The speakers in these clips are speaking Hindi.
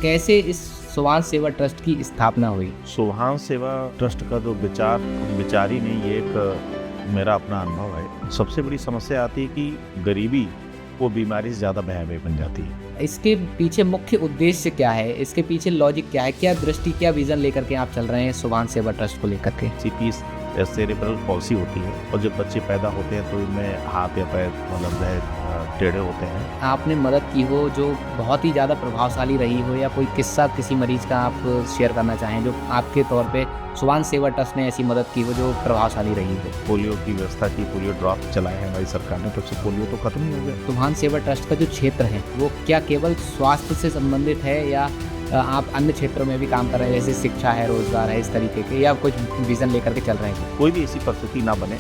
कैसे इस सुभाष सेवा ट्रस्ट की स्थापना हुई? सुभाष सेवा ट्रस्ट का जो विचार ही नहीं, ये एक मेरा अपना अनुभव है। सबसे बड़ी समस्या आती है कि गरीबी वो बीमारी से ज़्यादा भयावह बन जाती है। इसके पीछे मुख्य उद्देश्य क्या है? इसके पीछे लॉजिक क्या है? क्या दृष्टि, क्या विजन लेकर के आप चल रहे हैं सुभाष सेवा ट्रस्ट को लेकर के? सीपीस सेरेब्रल पॉल्सी होती है और जब बच्चे पैदा होते हैं तो इनमें हाथ या पैर टेढ़े होते हैं। आपने मदद की हो जो बहुत ही ज़्यादा प्रभावशाली रही हो, या कोई किस्सा किसी मरीज का आप शेयर करना चाहें जो आपके तौर पे सुभाष सेवा ट्रस्ट ने ऐसी मदद की हो जो प्रभावशाली रही हो? पोलियो की व्यवस्था की, पोलियो ड्रॉप चलाए हैं हमारी सरकार ने, तब से पोलियो तो खत्म ही हो गया। सुभाष सेवा ट्रस्ट का जो क्षेत्र है वो क्या केवल स्वास्थ्य से संबंधित है, या आप अन्य क्षेत्रों में भी काम कर रहे हैं, जैसे शिक्षा है, रोजगार है, इस तरीके के, या कुछ विजन लेकर के चल रहे हैं? कोई भी ऐसी परिस्थिति ना बने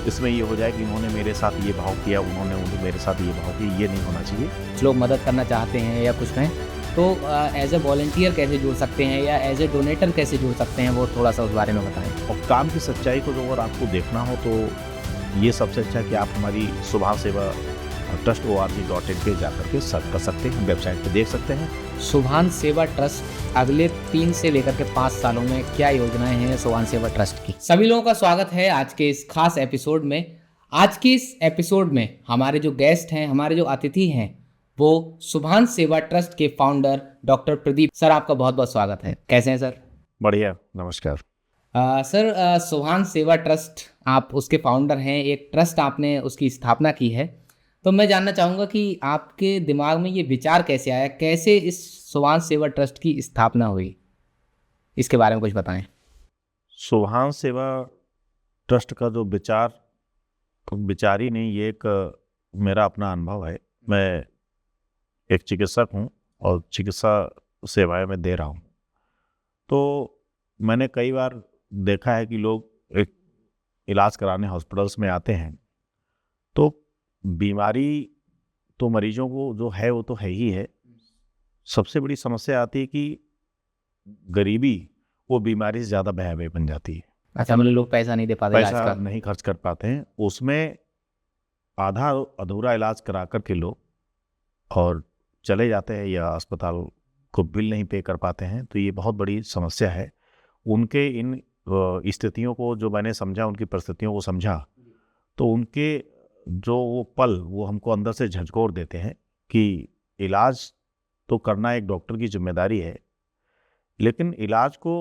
इसमें ये हो जाए कि इन्होंने मेरे साथ ये भाव किया, उन्होंने मेरे साथ ये भाव किया, ये नहीं होना चाहिए। लोग मदद करना चाहते हैं या कुछ कहें तो एज ए वॉलंटियर कैसे जुड़ सकते हैं, या एज ए डोनेटर कैसे जुड़ सकते हैं, वो थोड़ा सा उस बारे में बताएं। और काम की सच्चाई को अगर आपको देखना हो तो ये सबसे अच्छा है कि आप हमारी सुभाष सेवा ट्रस्ट org.in पे जाकर के सर्च कर सकते हैं, वेबसाइट पे देख सकते हैं। सुभाष सेवा ट्रस्ट अगले 3 से लेकर के 5 सालों में क्या योजनाएं हैं सुभाष सेवा ट्रस्ट की? सभी लोगों का स्वागत है आज के इस खास एपिसोड में। आज के इस एपिसोड में हमारे जो गेस्ट हैं, हमारे जो अतिथि हैं, वो सुभाष सेवा ट्रस्ट के फाउंडर डॉक्टर प्रदीप सर। आपका बहुत बहुत स्वागत है। कैसे हैं सर? बढ़िया, नमस्कार। सर, सुभाष सेवा ट्रस्ट, आप उसके फाउंडर हैं, एक ट्रस्ट आपने उसकी स्थापना की है, तो मैं जानना चाहूँगा कि आपके दिमाग में ये विचार कैसे आया, कैसे इस सुभाष सेवा ट्रस्ट की स्थापना हुई, इसके बारे में कुछ बताएं। सुभाष सेवा ट्रस्ट का जो विचार ही नहीं, ये एक मेरा अपना अनुभव है। मैं एक चिकित्सक हूँ और चिकित्सा सेवाएं मैं दे रहा हूँ। तो मैंने कई बार देखा है कि लोग एक इलाज कराने हॉस्पिटल्स में आते हैं तो बीमारी तो मरीजों को जो है वो तो है ही है। सबसे बड़ी समस्या आती है कि गरीबी वो बीमारी से ज़्यादा भयावह बन जाती है। अच्छा, मतलब लोग पैसा नहीं दे पाते, पैसा नहीं खर्च कर पाते हैं, उसमें आधा अधूरा इलाज करा कर के लोग और चले जाते हैं या अस्पताल को बिल नहीं पे कर पाते हैं। तो ये बहुत बड़ी समस्या है। उनके इन स्थितियों को जो मैंने समझा, उनकी परिस्थितियों को समझा, तो उनके जो वो पल वो हमको अंदर से झंझोर देते हैं कि इलाज तो करना एक डॉक्टर की जिम्मेदारी है, लेकिन इलाज को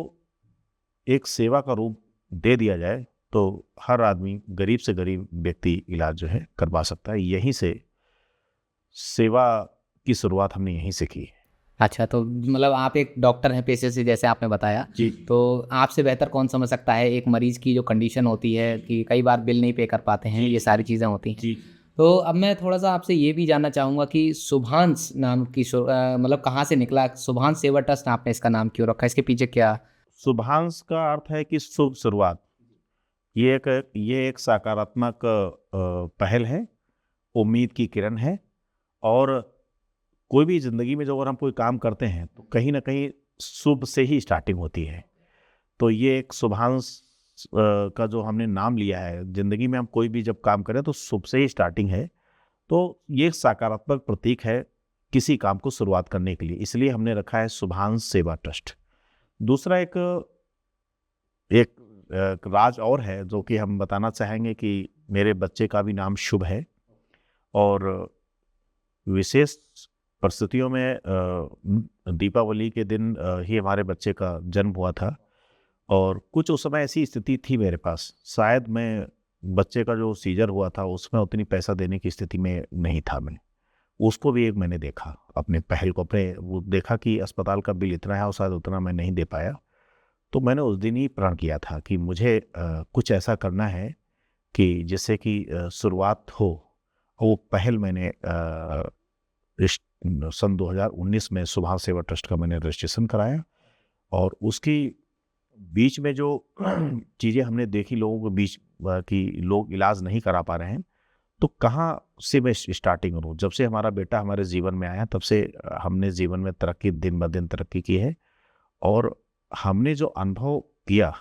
एक सेवा का रूप दे दिया जाए तो हर आदमी, गरीब से गरीब व्यक्ति इलाज जो है करवा सकता है। यहीं से सेवा की शुरुआत हमने यहीं से की है। अच्छा, तो मतलब आप एक डॉक्टर हैं पेशे से, जैसे आपने बताया जी। तो आपसे बेहतर कौन समझ सकता है एक मरीज की जो कंडीशन होती है कि कई बार बिल नहीं पे कर पाते हैं, ये सारी चीज़ें होती हैं। जी। तो अब मैं थोड़ा सा आपसे ये भी जानना चाहूँगा कि सुभाष नाम की मतलब कहाँ से निकला? सुभाष सेवा ट्रस्ट आपने इसका नाम क्यों रखा? इसके पीछे क्या? सुभाष का अर्थ है कि शुभ शुरुआत। ये एक सकारात्मक पहल है, उम्मीद की किरण है। और कोई भी ज़िंदगी में जो अगर हम कोई काम करते हैं तो कहीं ना कहीं शुभ से ही स्टार्टिंग होती है। तो ये एक सुभाष का जो हमने नाम लिया है, ज़िंदगी में हम कोई भी जब काम करें तो शुभ से ही स्टार्टिंग है। तो ये एक सकारात्मक प्रतीक है किसी काम को शुरुआत करने के लिए, इसलिए हमने रखा है सुभाष सेवा ट्रस्ट। दूसरा एक राज और है जो कि हम बताना चाहेंगे कि मेरे बच्चे का भी नाम शुभ है, और विशेष परिस्थितियों में दीपावली के दिन ही हमारे बच्चे का जन्म हुआ था। और कुछ उस समय ऐसी स्थिति थी मेरे पास, शायद मैं बच्चे का जो सीजर हुआ था उसमें उतनी पैसा देने की स्थिति में नहीं था। मैं उसको भी एक मैंने देखा, अपने पहल को, वो देखा कि अस्पताल का बिल इतना है और शायद उतना मैं नहीं दे पाया। तो मैंने उस दिन ही प्रण किया था कि मुझे कुछ ऐसा करना है कि जिससे कि शुरुआत हो। वो पहल मैंने सन 2019 में सुभाष सेवा ट्रस्ट का मैंने रजिस्ट्रेशन कराया, और उसकी बीच में जो चीज़ें हमने देखी लोगों के बीच कि लोग इलाज नहीं करा पा रहे हैं, तो कहाँ से मैं स्टार्टिंग करूँ। जब से हमारा बेटा हमारे जीवन में आया तब से हमने जीवन में तरक्की, दिन ब दिन तरक्की की है। और हमने जो अनुभव किया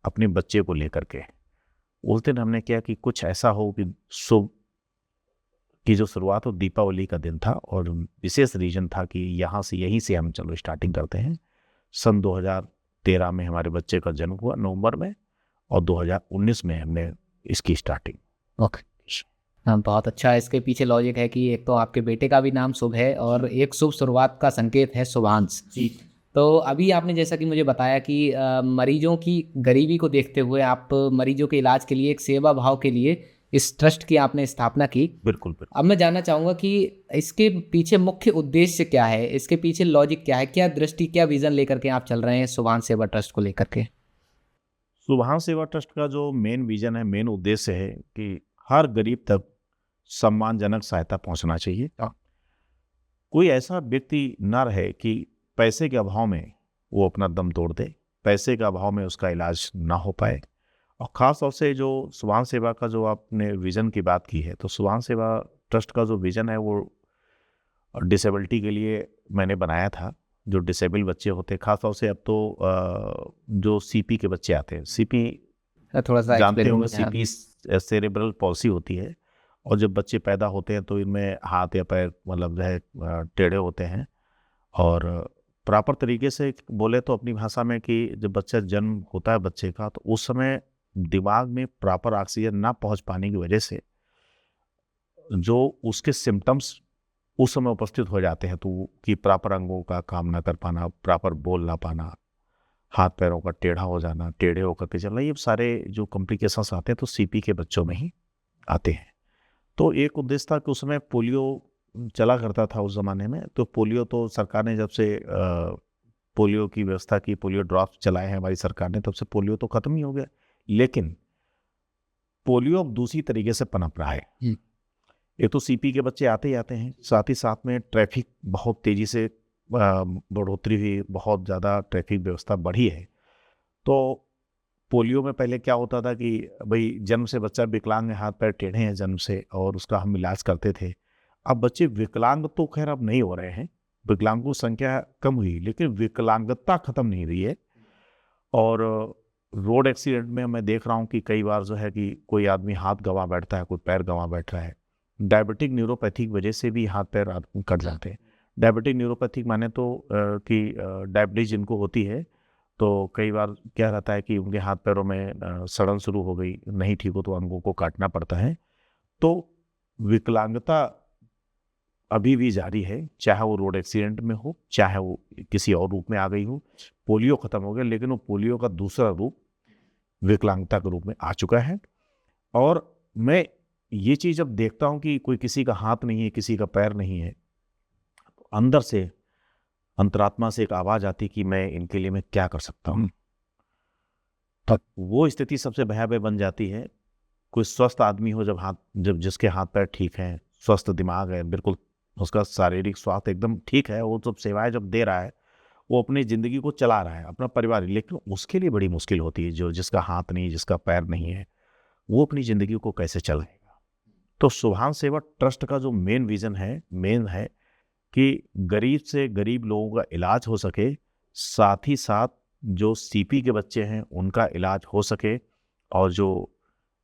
अपने बच्चे को लेकर के, उस दिन हमने किया कि कुछ ऐसा हो कि शुभ की जो शुरुआत वो दीपावली का दिन था, और विशेष रीजन था कि यहीं से हम चलो स्टार्टिंग करते हैं। सन 2013 में हमारे बच्चे का जन्म हुआ नवंबर में, और 2019 में हमने इसकी स्टार्टिंग। ओके। हाँ, बहुत अच्छा। इसके पीछे लॉजिक है कि एक तो आपके बेटे का भी नाम शुभ है और एक शुभ शुरुआत का संकेत है शुभांश जी। तो अभी आपने जैसा कि मुझे बताया कि मरीजों की गरीबी को देखते हुए आप मरीजों के इलाज के लिए एक सेवा भाव के लिए इस ट्रस्ट की आपने स्थापना की। बिल्कुल बिल्कुल। अब मैं जानना चाहूँगा कि इसके पीछे मुख्य उद्देश्य क्या है, इसके पीछे लॉजिक क्या है, क्या दृष्टि, क्या विजन लेकर के आप चल रहे हैं शुभांश सेवा ट्रस्ट को लेकर के? शुभांश सेवा ट्रस्ट का जो मेन विजन है, मेन उद्देश्य है कि हर गरीब तक सम्मानजनक सहायता पहुंचना चाहिए। कोई ऐसा व्यक्ति न रहे कि पैसे के अभाव में वो अपना दम तोड़ दे, पैसे के अभाव में उसका इलाज ना हो पाए। और ख़ास तौर से जो शुभांश सेवा का जो आपने विज़न की बात की है, तो शुभांश सेवा ट्रस्ट का जो विज़न है वो डिसेबिलिटी के लिए मैंने बनाया था। जो डिसेबल बच्चे होते हैं, ख़ास तौर से अब तो जो सीपी के बच्चे आते हैं, सीपी थोड़ा सा जानते होंगे, explain सीपी सेरेब्रल पॉलिसी होती है, और जब बच्चे पैदा होते हैं तो इनमें हाथ या पैर मतलब जो है टेढ़े होते हैं। और प्रॉपर तरीके से बोले तो अपनी भाषा में कि जब बच्चा जन्म होता है बच्चे का, तो उस समय दिमाग में प्रॉपर ऑक्सीजन ना पहुंच पाने की वजह से जो उसके सिम्टम्स उस समय उपस्थित हो जाते हैं, तो कि प्रॉपर अंगों का काम ना कर पाना, प्रॉपर बोल ना पाना, हाथ पैरों का टेढ़ा हो जाना, टेढ़े होकर के चलना, ये सारे जो कॉम्प्लिकेशंस आते हैं तो सीपी के बच्चों में ही आते हैं। तो एक उद्देश्य था कि उस समय पोलियो चला करता था उस ज़माने में, तो पोलियो तो सरकार ने जब से पोलियो की व्यवस्था की, पोलियो ड्रॉप्स चलाए हैं हमारी सरकार ने, तब से पोलियो तो ख़त्म ही हो गया। लेकिन पोलियो अब दूसरी तरीके से पनप रहा है। एक तो सीपी के बच्चे आते ही आते हैं, साथ ही साथ में ट्रैफिक बहुत तेज़ी से बढ़ोतरी हुई, बहुत ज़्यादा ट्रैफिक व्यवस्था बढ़ी है। तो पोलियो में पहले क्या होता था कि भाई जन्म से बच्चा विकलांग है, हाथ पैर टेढ़े हैं जन्म से, और उसका हम इलाज करते थे। अब बच्चे विकलांग तो खैर अब नहीं हो रहे हैं, विकलांगों की संख्या कम हुई, लेकिन विकलांगता खत्म नहीं रही है। और रोड एक्सीडेंट में मैं देख रहा हूँ कि कई बार जो है कि कोई आदमी हाथ गंवा बैठता है, कोई पैर गंवा बैठ रहा है। डायबिटिक न्यूरोपैथिक वजह से भी हाथ पैर कट जाते हैं। डायबिटिक न्यूरोपैथिक माने तो कि डायबिटीज जिनको होती है, तो कई बार क्या रहता है कि उनके हाथ पैरों में सड़न शुरू हो गई, नहीं ठीक हो तो अंगों को काटना पड़ता है। तो विकलांगता अभी भी जारी है, चाहे वो रोड एक्सीडेंट में हो, चाहे वो किसी और रूप में आ गई हो। पोलियो खत्म हो गया, लेकिन वो पोलियो का दूसरा रूप विकलांगता के रूप में आ चुका है। और मैं ये चीज़ जब देखता हूँ कि कोई किसी का हाथ नहीं है, किसी का पैर नहीं है, तो अंदर से अंतरात्मा से एक आवाज़ आती कि मैं इनके लिए मैं क्या कर सकता हूँ। तब वो स्थिति सबसे भयावह बन जाती है। कोई स्वस्थ आदमी हो, जब जिसके हाथ पैर ठीक हैं, स्वस्थ दिमाग है, बिल्कुल उसका शारीरिक स्वास्थ्य एकदम ठीक है, वो सब सेवाएं जब दे रहा है, वो अपनी ज़िंदगी को चला रहा है, अपना परिवार, लेकिन उसके लिए बड़ी मुश्किल होती है। जिसका हाथ नहीं, जिसका पैर नहीं है, वो अपनी ज़िंदगी को कैसे चलाएगा। तो शुभांश सेवा ट्रस्ट का जो मेन विज़न है, मेन है कि गरीब से गरीब लोगों का इलाज हो सके, साथ ही साथ जो सीपी के बच्चे हैं उनका इलाज हो सके, और जो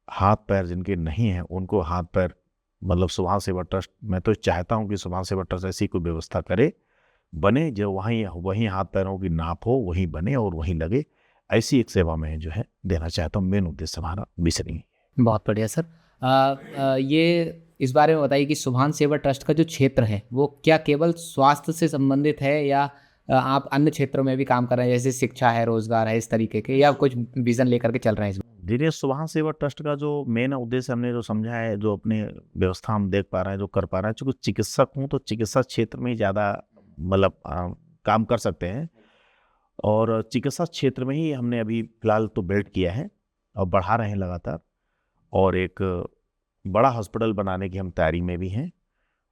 हाथ पैर जिनके नहीं हैं उनको हाथ पैर, मतलब शुभांश सेवा ट्रस्ट, मैं तो चाहता हूं कि शुभांश सेवा ट्रस्ट ऐसी कोई व्यवस्था करे, बने, जो वहीं हाथ पैरों की नाप हो, वहीं बने और वहीं लगे। ऐसी एक सेवा में जो है देना चाहता हूँ। मेन उद्देश्य हमारा विषय है। बहुत बढ़िया सर। ये इस बारे में बताइए कि शुभांश सेवा ट्रस्ट का जो क्षेत्र है वो क्या केवल स्वास्थ्य से संबंधित है, या आप अन्य क्षेत्रों में भी काम कर रहे हैं, जैसे शिक्षा है, रोजगार है, इस तरीके के, या कुछ विजन लेकर के चल रहे हैं इसमें? धीरे शुभांश सेवा ट्रस्ट का जो मेन उद्देश्य हमने जो समझा है, जो अपने व्यवस्था हम देख पा रहे हैं, जो कर पा रहे हैं, चूँकि चिकित्सक हूँ तो चिकित्सा क्षेत्र में ही ज़्यादा मतलब काम कर सकते हैं, और चिकित्सा क्षेत्र में ही हमने अभी फिलहाल तो बिल्ड किया है और बढ़ा रहे हैं लगातार, और एक बड़ा हॉस्पिटल बनाने की हम तैयारी में भी हैं,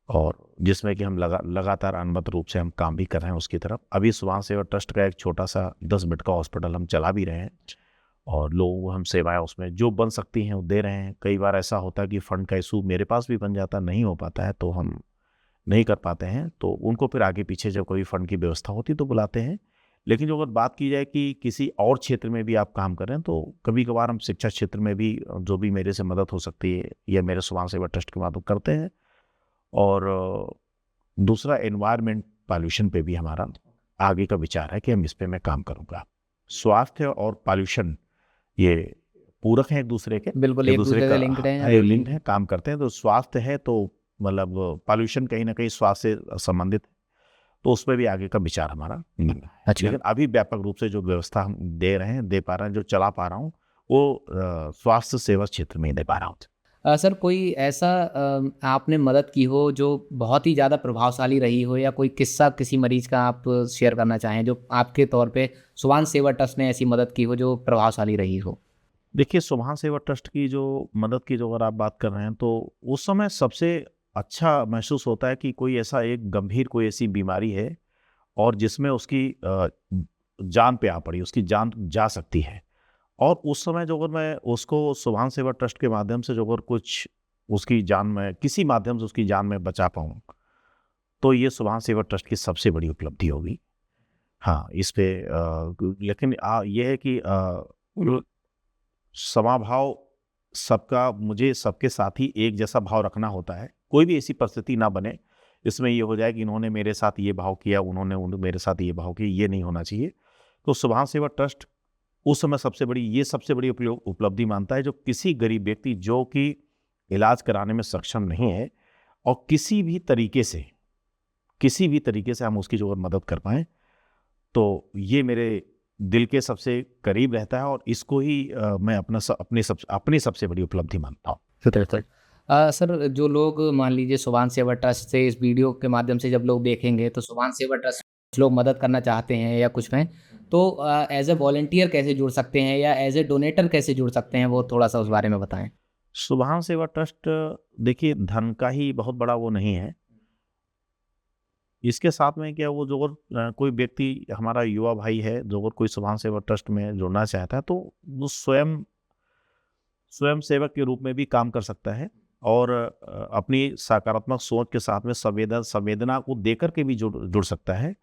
और जिसमें कि हम लगातार अनवरत रूप से हम काम भी कर रहे हैं उसकी तरफ। अभी शुभांश सेवा ट्रस्ट का एक छोटा सा 10 बेड का हॉस्पिटल हम चला भी रहे हैं, और लोगों को हम सेवाएं उसमें जो बन सकती हैं वो दे रहे हैं। कई बार ऐसा होता है कि फ़ंड का इशू मेरे पास भी बन जाता, नहीं हो पाता है, तो हम नहीं कर पाते हैं, तो उनको फिर आगे पीछे जब कोई फ़ंड की व्यवस्था होती तो बुलाते हैं। लेकिन जो अगर बात की जाए कि किसी और क्षेत्र में भी आप काम कर रहे हैं, तो कभी कभार हम शिक्षा क्षेत्र में भी जो भी मेरे से मदद हो सकती है या मेरे शुभांश सेवा ट्रस्ट के माध्यम करते हैं। और दूसरा एनवायरनमेंट पॉल्यूशन पे भी हमारा आगे का विचार है कि हम इस पे मैं काम करूँगा। स्वास्थ्य और पॉल्यूशन ये पूरक हैं एक दूसरे के, बिल्कुल एक दूसरे से लिंक्ड हैं। लिंक्ड है, काम करते हैं। तो स्वास्थ्य है तो मतलब पॉल्यूशन कहीं ना कहीं स्वास्थ्य से संबंधित है, तो उस पर भी आगे का विचार हमारा है। अच्छा। लेकिन अभी व्यापक रूप से जो व्यवस्था हम दे रहे हैं, दे पा रहे हैं, जो चला पा रहा हूँ, वो स्वास्थ्य सेवा क्षेत्र में ही दे पा रहा हूँ। सर कोई ऐसा आपने मदद की हो जो बहुत ही ज़्यादा प्रभावशाली रही हो, या कोई किस्सा किसी मरीज का आप शेयर करना चाहें जो आपके तौर पे सुभाष सेवा ट्रस्ट ने ऐसी मदद की हो जो प्रभावशाली रही हो? देखिए, सुभाष सेवा ट्रस्ट की जो मदद की जो अगर आप बात कर रहे हैं, तो उस समय सबसे अच्छा महसूस होता है कि कोई ऐसा एक गंभीर कोई ऐसी बीमारी है और जिसमें उसकी जान पे आ पड़ी, उसकी जान जा सकती है। और उस समय जो अगर मैं उसको सुभाष सेवा ट्रस्ट के माध्यम से जो अगर कुछ उसकी जान में किसी माध्यम से उसकी जान में बचा पाऊँ, तो ये सुभाष सेवा ट्रस्ट की सबसे बड़ी उपलब्धि होगी। हाँ, इस पे लेकिन ये है कि समाभाव सबका, मुझे सबके साथ ही एक जैसा भाव रखना होता है। कोई भी ऐसी परिस्थिति ना बने इसमें ये हो जाए कि इन्होंने मेरे साथ ये भाव किया, उन्होंने मेरे साथ ये भाव किया, ये नहीं होना चाहिए। तो सुभाष सेवा ट्रस्ट उस समय सबसे बड़ी उपलब्धि मानता है, जो किसी गरीब व्यक्ति जो कि इलाज कराने में सक्षम नहीं है और किसी भी तरीके से हम उसकी जो मदद कर पाएँ, तो ये मेरे दिल के सबसे करीब रहता है और इसको ही मैं अपनी सबसे बड़ी उपलब्धि मानता हूँ। सर जो लोग मान लीजिए सुभाष सेवा ट्रस्ट से इस वीडियो के माध्यम से जब लोग देखेंगे तो सुभाष सेवा ट्रस्ट कुछ लोग मदद करना चाहते हैं या कुछ में, तो एज ए वॉलंटियर कैसे जुड़ सकते हैं या एज ए डोनेटर कैसे जुड़ सकते हैं, वो थोड़ा सा उस बारे में बताएं। सुभाष सेवा ट्रस्ट देखिए धन का ही बहुत बड़ा वो नहीं है। इसके साथ में क्या, वो जो अगर कोई व्यक्ति हमारा युवा भाई है जो अगर कोई सुभाष सेवा ट्रस्ट में जुड़ना चाहता है, तो वो स्वयं सेवक के रूप में भी काम कर सकता है और अपनी सकारात्मक सोच के साथ में संवेदना को देकर के भी जुड़ सकता है।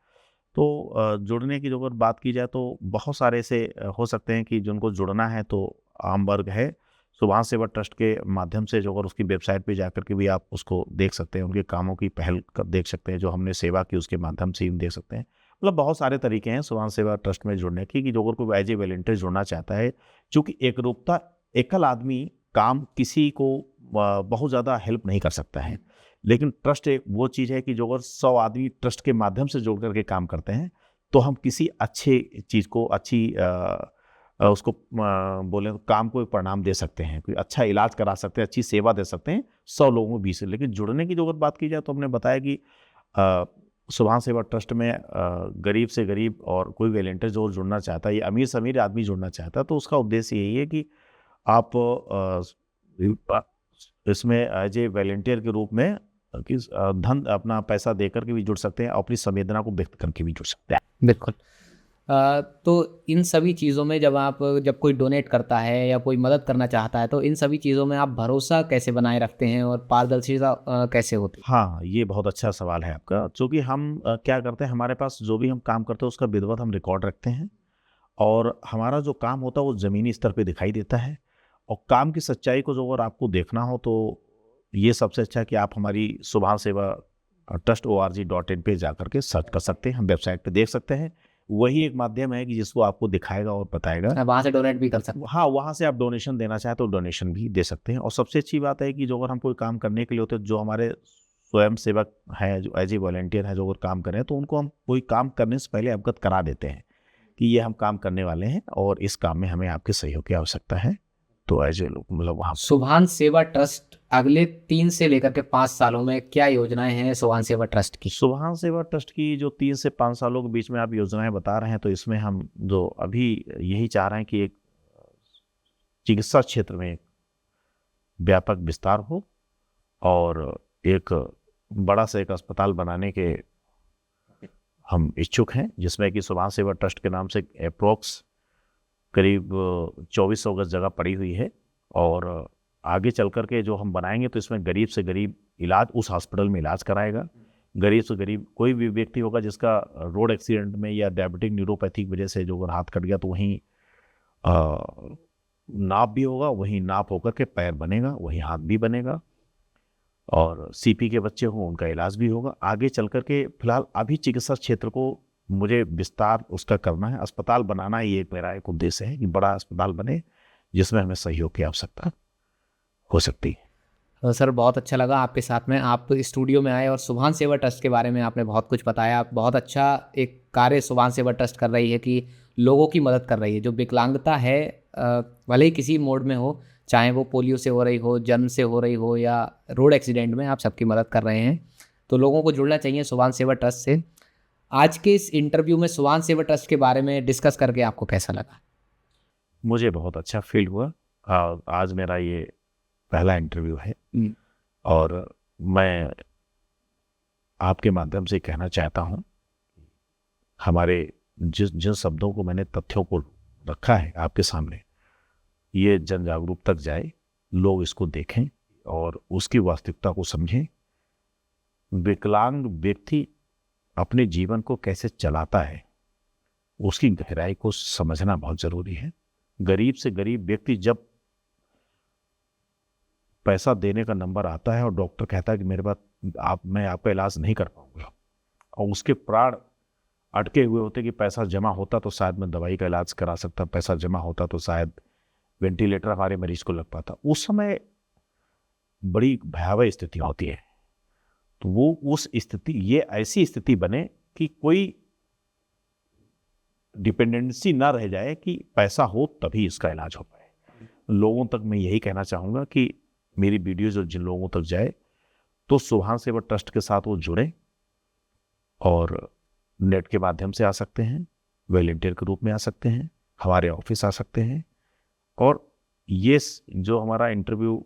तो जुड़ने की जो अगर बात की जाए तो बहुत सारे ऐसे हो सकते हैं कि जिनको जुड़ना है, तो आम वर्ग है। सुभाष सेवा ट्रस्ट के माध्यम से जो अगर उसकी वेबसाइट पे जाकर के भी आप उसको देख सकते हैं, उनके कामों की पहल देख सकते हैं, जो हमने सेवा की उसके माध्यम से ही देख सकते हैं। मतलब बहुत सारे तरीके हैं सुभाष सेवा ट्रस्ट में जुड़ने की, कि जो अगर कोई एज ए वॉलंटियर जुड़ना चाहता है, चूँकि एकरूपता एकल आदमी काम किसी को बहुत ज़्यादा हेल्प नहीं कर सकता है, लेकिन ट्रस्ट एक वो चीज़ है कि जो अगर 100 आदमी ट्रस्ट के माध्यम से जुड़ करके काम करते हैं, तो हम किसी अच्छे चीज़ को उसको बोले तो काम को एक परिणाम दे सकते हैं, कोई अच्छा इलाज करा सकते हैं, अच्छी सेवा दे सकते हैं 100 लोगों को 20 से। लेकिन जुड़ने की जो अगर बात की जाए तो हमने बताया कि सुभाष सेवा ट्रस्ट में गरीब से गरीब और कोई वॉलंटियर जो जुड़ना चाहता है, ये अमीर से अमीर आदमी जुड़ना चाहता है, तो उसका उद्देश्य यही है कि आप इसमें एज ए वॉलंटियर के रूप में धन अपना पैसा देकर के भी जुड़ सकते हैं और अपनी संवेदना को व्यक्त करके भी जुड़ सकते हैं। बिल्कुल। तो इन सभी चीज़ों में जब कोई डोनेट करता है या कोई मदद करना चाहता है, तो इन सभी चीज़ों में आप भरोसा कैसे बनाए रखते हैं और पारदर्शिता कैसे होती है? हाँ, ये बहुत अच्छा सवाल है आपका। चूँकि हम क्या करते हैं, हमारे पास जो भी हम काम करते हैं उसका विधिवत हम रिकॉर्ड रखते हैं और हमारा जो काम होता है वो ज़मीनी स्तर पे दिखाई देता है। और काम की सच्चाई को जो अगर आपको देखना हो, तो ये सबसे अच्छा है कि आप हमारी सुभाष सेवा trust.org.in पे जाकर के सर्च कर सकते हैं, हम वेबसाइट पे देख सकते हैं। वही एक माध्यम है कि जिसको आपको दिखाएगा और बताएगा। वहाँ से डोनेट भी कर सकते हैं। हाँ, वहाँ से आप डोनेशन देना चाहें तो डोनेशन भी दे सकते हैं। और सबसे अच्छी बात है कि जो अगर हम कोई काम करने के लिए होते हैं, जो हमारे स्वयं सेवक हैं, जो एज ए वॉलंटियर हैं, जो अगर काम कर रहे हैं, तो उनको हम कोई काम करने से पहले अवगत करा देते हैं कि ये हम काम करने वाले हैं और इस काम में हमें आपके सहयोग की आवश्यकता है। तो एज ए मतलब वहाँ सुभाष सेवा ट्रस्ट अगले 3 से लेकर के 5 सालों में क्या योजनाएं हैं सुभाष सेवा ट्रस्ट की? सुभाष सेवा ट्रस्ट की जो 3 से 5 सालों के बीच में आप योजनाएं बता रहे हैं, तो इसमें हम जो अभी यही चाह रहे हैं कि एक चिकित्सा क्षेत्र में व्यापक विस्तार हो और एक बड़ा सा एक अस्पताल बनाने के हम इच्छुक हैं, जिसमें कि सुभाष सेवा ट्रस्ट के नाम से अप्रोक्स करीब 2400 गज जगह पड़ी हुई है। और आगे चल कर के जो हम बनाएंगे तो इसमें गरीब से गरीब इलाज उस हॉस्पिटल में इलाज कराएगा। गरीब से गरीब कोई भी व्यक्ति होगा जिसका रोड एक्सीडेंट में या डायबिटिक न्यूरोपैथिक वजह से जो अगर हाथ कट गया, तो वहीं नाप भी होगा, वहीं नाप होकर के पैर बनेगा, वहीं हाथ भी बनेगा। और सीपी के बच्चे हों उनका इलाज भी होगा। आगे चल कर के फिलहाल अभी चिकित्सा क्षेत्र को मुझे विस्तार उसका करना है, अस्पताल बनाना ही एक मेरा एक उद्देश्य है कि बड़ा अस्पताल बने जिसमें हमें सहयोग की आवश्यकता हो सकती है। तो सर बहुत अच्छा लगा आपके साथ में, आप स्टूडियो में आए और सुभान सेवा ट्रस्ट के बारे में आपने बहुत कुछ बताया। बहुत अच्छा एक कार्य सुभान सेवा ट्रस्ट कर रही है कि लोगों की मदद कर रही है। जो विकलांगता है भले ही किसी मोड में हो, चाहे वो पोलियो से हो रही हो, जन्म से हो रही हो या रोड एक्सीडेंट में, आप सबकी मदद कर रहे हैं। तो लोगों को जुड़ना चाहिए सुभान सेवा ट्रस्ट से। आज के इस इंटरव्यू में सुभान सेवा ट्रस्ट के बारे में डिस्कस करके आपको कैसा लगा? मुझे बहुत अच्छा फील हुआ। आज मेरा ये पहला इंटरव्यू है और मैं आपके माध्यम से कहना चाहता हूँ, हमारे जिन शब्दों को मैंने तथ्यों को रखा है आपके सामने, ये जन जागरूक तक जाए, लोग इसको देखें और उसकी वास्तविकता को समझें। विकलांग व्यक्ति अपने जीवन को कैसे चलाता है उसकी गहराई को समझना बहुत जरूरी है। गरीब से गरीब व्यक्ति जब पैसा देने का नंबर आता है और डॉक्टर कहता है कि मेरे पास मैं आपका इलाज नहीं कर पाऊंगा, और उसके प्राण अटके हुए होते कि पैसा जमा होता तो शायद मैं दवाई का इलाज करा सकता, पैसा जमा होता तो शायद वेंटिलेटर हमारे मरीज को लग पाता, उस समय बड़ी भयावह स्थिति होती है। तो वो उस स्थिति, ये ऐसी स्थिति बने कि कोई डिपेंडेंसी ना रह जाए कि पैसा हो तभी इसका इलाज हो पाए। लोगों तक मैं यही कहना चाहूँगा कि मेरी वीडियो जो जिन लोगों तक जाए तो सुभान सेवा ट्रस्ट के साथ वो जुड़े और नेट के माध्यम से आ सकते हैं, वॉलंटियर के रूप में आ सकते हैं, हमारे ऑफिस आ सकते हैं। और ये जो हमारा इंटरव्यू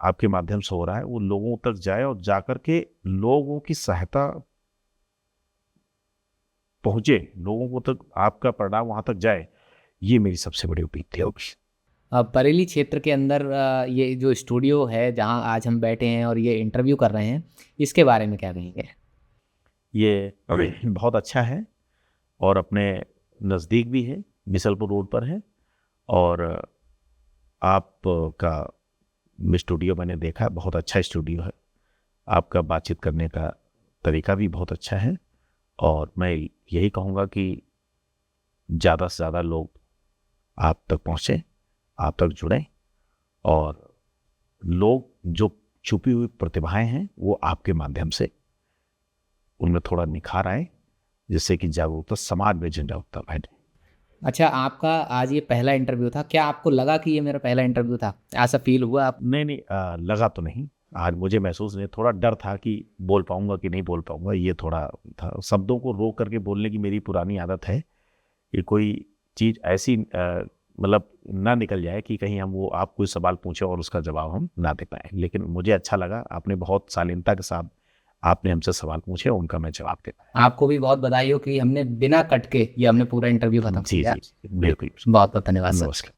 आपके माध्यम से हो रहा है वो लोगों तक जाए और जाकर के लोगों की सहायता पहुंचे, लोगों को तक आपका परिणाम वहां तक जाए, ये मेरी सबसे बड़ी उम्मीद होगी। बरेली क्षेत्र के अंदर ये जो स्टूडियो है जहां आज हम बैठे हैं और ये इंटरव्यू कर रहे हैं, इसके बारे में क्या कहेंगे? ये बहुत अच्छा है और अपने नज़दीक भी है, मिसलपुर रोड पर है। और आपका स्टूडियो मैंने देखा, बहुत अच्छा स्टूडियो है, आपका बातचीत करने का तरीका भी बहुत अच्छा है। और मैं यही कहूँगा कि ज़्यादा से ज़्यादा लोग आप तक पहुँचें, आप तक जुड़ें और लोग जो छुपी हुई प्रतिभाएं हैं वो आपके माध्यम से उनमें थोड़ा निखार आए, जिससे कि जागरूकता समाज में जन जागरूकता बढ़े। अच्छा, आपका आज ये पहला इंटरव्यू था, क्या आपको लगा कि ये मेरा पहला इंटरव्यू था? ऐसा फील हुआ आप? नहीं, लगा तो नहीं। आज मुझे महसूस नहीं, थोड़ा डर था कि बोल पाऊंगा कि नहीं बोल पाऊंगा, ये थोड़ा था। शब्दों को रोक करके बोलने की मेरी पुरानी आदत है कि कोई चीज़ ऐसी मतलब ना निकल जाए कि कहीं हम वो आप कोई सवाल पूछे और उसका जवाब हम ना दे पाए। लेकिन मुझे अच्छा लगा, आपने बहुत शालीनता के साथ आपने हमसे सवाल पूछे, उनका मैं जवाब दे पाया। आपको भी बहुत बधाई हो कि हमने बिना कट के ये हमने पूरा इंटरव्यू खत्म जी किया। जी बिल्कुल। बहुत बहुत धन्यवाद सर। नमस्कार।